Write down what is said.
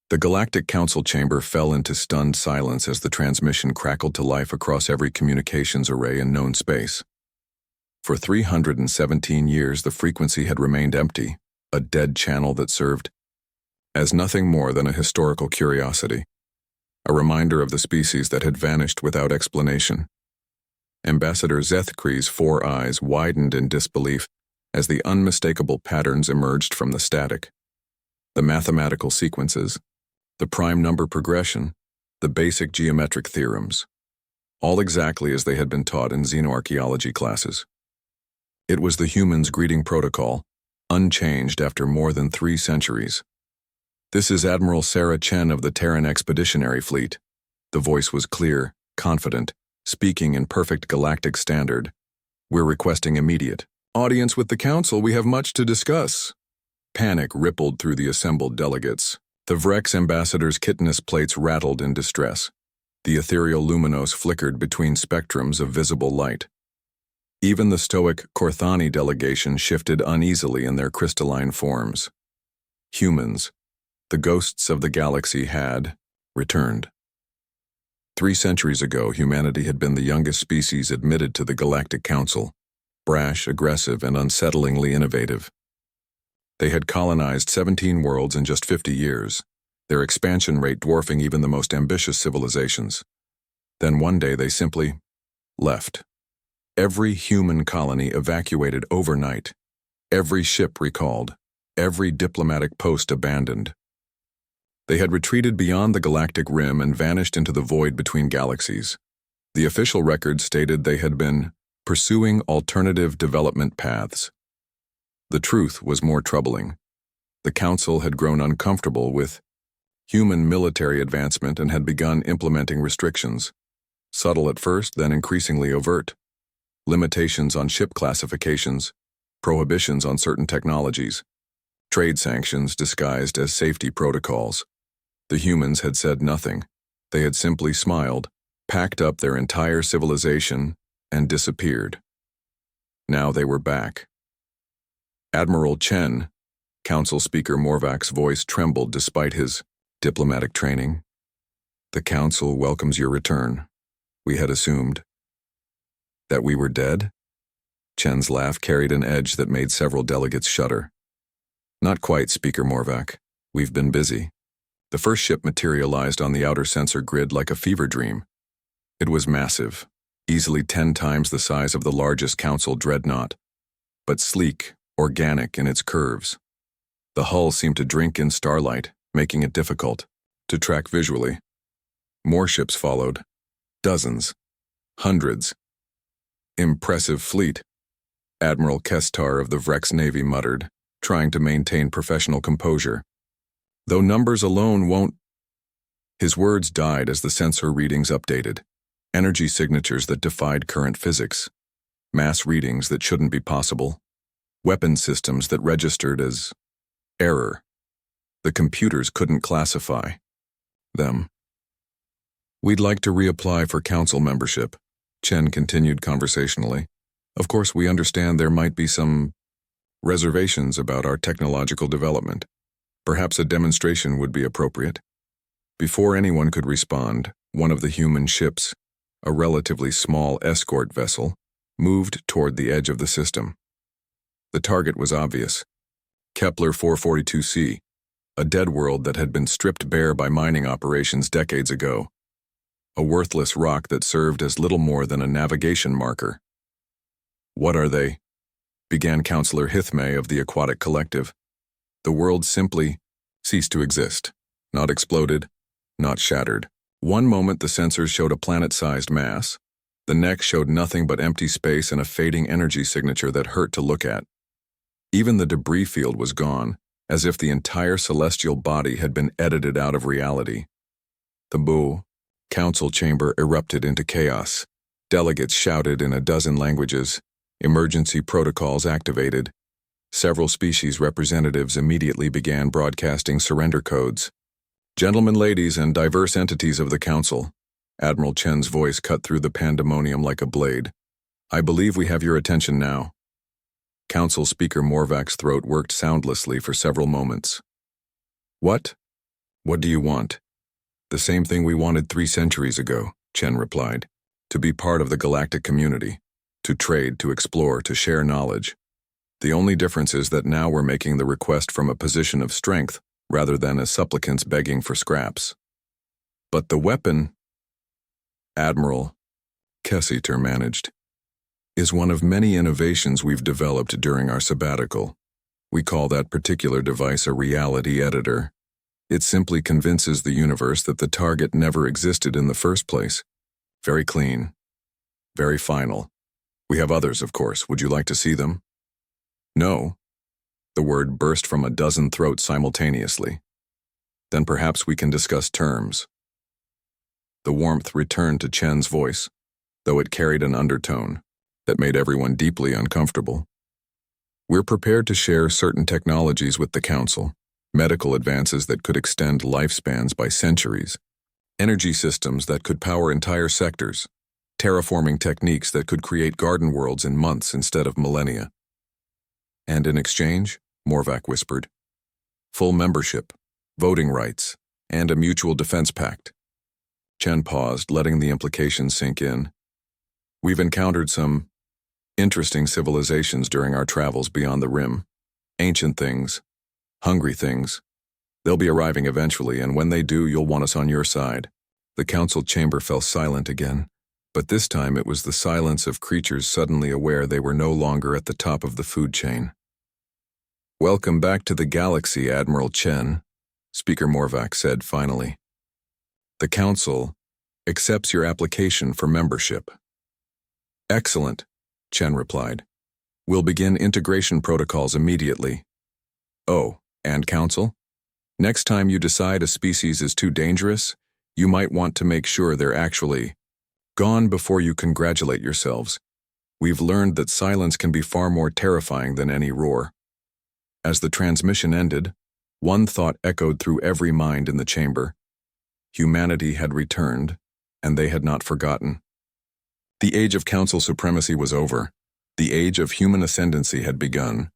The Galactic Council chamber fell into stunned silence as the transmission crackled to life across every communications array in known space. For 317 years, the frequency had remained empty, a dead channel that served as nothing more than a historical curiosity, a reminder of the species that had vanished without explanation. Ambassador Zethkri's 4 eyes widened in disbelief as the unmistakable patterns emerged from the static. The mathematical sequences, the prime number progression, the basic geometric theorems, all exactly as they had been taught in xenoarchaeology classes. It was the humans' greeting protocol, unchanged after more than 3 centuries. "This is Admiral Sarah Chen of the Terran Expeditionary Fleet." The voice was clear, confident, speaking in perfect galactic standard. "We're requesting immediate audience with the Council. We have much to discuss." Panic rippled through the assembled delegates. The Vrex ambassador's chitinous plates rattled in distress. The ethereal luminos flickered between spectrums of visible light. Even the stoic Korthani delegation shifted uneasily in their crystalline forms. Humans, the ghosts of the galaxy, had returned. 3 centuries ago, humanity had been the youngest species admitted to the Galactic Council, brash, aggressive, and unsettlingly innovative. They had colonized 17 worlds in just 50 years, their expansion rate dwarfing even the most ambitious civilizations. Then one day they simply left. Every human colony evacuated overnight, every ship recalled, every diplomatic post abandoned. They had retreated beyond the galactic rim and vanished into the void between galaxies. The official record stated they had been pursuing alternative development paths. The truth was more troubling. The Council had grown uncomfortable with human military advancement and had begun implementing restrictions, subtle at first, then increasingly overt. Limitations on ship classifications, prohibitions on certain technologies, trade sanctions disguised as safety protocols. The humans had said nothing. They had simply smiled, packed up their entire civilization, and disappeared. Now they were back. "Admiral Chen," Council Speaker Morvac's voice trembled despite his diplomatic training. "The Council welcomes your return. We had assumed that we were dead?" Chen's laugh carried an edge that made several delegates shudder. "Not quite, Speaker Morvac. We've been busy." The first ship materialized on the outer sensor grid like a fever dream. It was massive, easily 10 times the size of the largest Council dreadnought, but sleek, organic in its curves. The hull seemed to drink in starlight, making it difficult to track visually. More ships followed. Dozens. Hundreds. "Impressive fleet," Admiral Kestar of the Vrex Navy muttered, trying to maintain professional composure. "Though numbers alone won't—" His words died as the sensor readings updated. Energy signatures that defied current physics. Mass readings that shouldn't be possible. Weapon systems that registered as error. The computers couldn't classify them. "We'd like to reapply for Council membership," Chen continued conversationally. "Of course, we understand there might be some reservations about our technological development. Perhaps a demonstration would be appropriate." Before anyone could respond, one of the human ships, a relatively small escort vessel, moved toward the edge of the system. The target was obvious. Kepler 442c, a dead world that had been stripped bare by mining operations decades ago. A worthless rock that served as little more than a navigation marker. "What are they?" began Counselor Hithmay of the Aquatic Collective. The world simply ceased to exist, not exploded, not shattered. One moment the sensors showed a planet-sized mass, the next showed nothing but empty space and a fading energy signature that hurt to look at. Even the debris field was gone, as if the entire celestial body had been edited out of reality. The Council chamber erupted into chaos. Delegates shouted in a dozen languages. Emergency protocols activated. Several species representatives immediately began broadcasting surrender codes. "Gentlemen, ladies, and diverse entities of the Council," Admiral Chen's voice cut through the pandemonium like a blade. "I believe we have your attention now." Council Speaker Morvac's throat worked soundlessly for several moments. "What?" What do you want? The same thing we wanted 3 centuries ago, Chen replied. To be part of the galactic community. To trade, to explore, to share knowledge. The only difference is that now we're making the request from a position of strength, rather than as supplicants begging for scraps. But the weapon, Admiral Kessiter managed, is one of many innovations we've developed during our sabbatical. We call that particular device a reality editor. It simply convinces the universe that the target never existed in the first place. Very clean. Very final. We have others, of course. Would you like to see them? No. The word burst from a dozen throats simultaneously. Then perhaps we can discuss terms. The warmth returned to Chen's voice, though it carried an undertone that made everyone deeply uncomfortable. We're prepared to share certain technologies with the Council, medical advances that could extend lifespans by centuries, energy systems that could power entire sectors, terraforming techniques that could create garden worlds in months instead of millennia. And in exchange, Morvac whispered, full membership, voting rights, and a mutual defense pact. Chen paused, letting the implications sink in. We've encountered some interesting civilizations during our travels beyond the rim. Ancient things, hungry things. They'll be arriving eventually, and when they do, you'll want us on your side. The council chamber fell silent again, but this time it was the silence of creatures suddenly aware they were no longer at the top of the food chain. Welcome back to the galaxy, Admiral Chen, Speaker Morvac said finally. The council accepts your application for membership. Excellent, Chen replied. We'll begin integration protocols immediately. Oh, and Council? Next time you decide a species is too dangerous, you might want to make sure they're actually gone before you congratulate yourselves. We've learned that silence can be far more terrifying than any roar. As the transmission ended, one thought echoed through every mind in the chamber. Humanity had returned, and they had not forgotten. The age of Council supremacy was over. The age of human ascendancy had begun.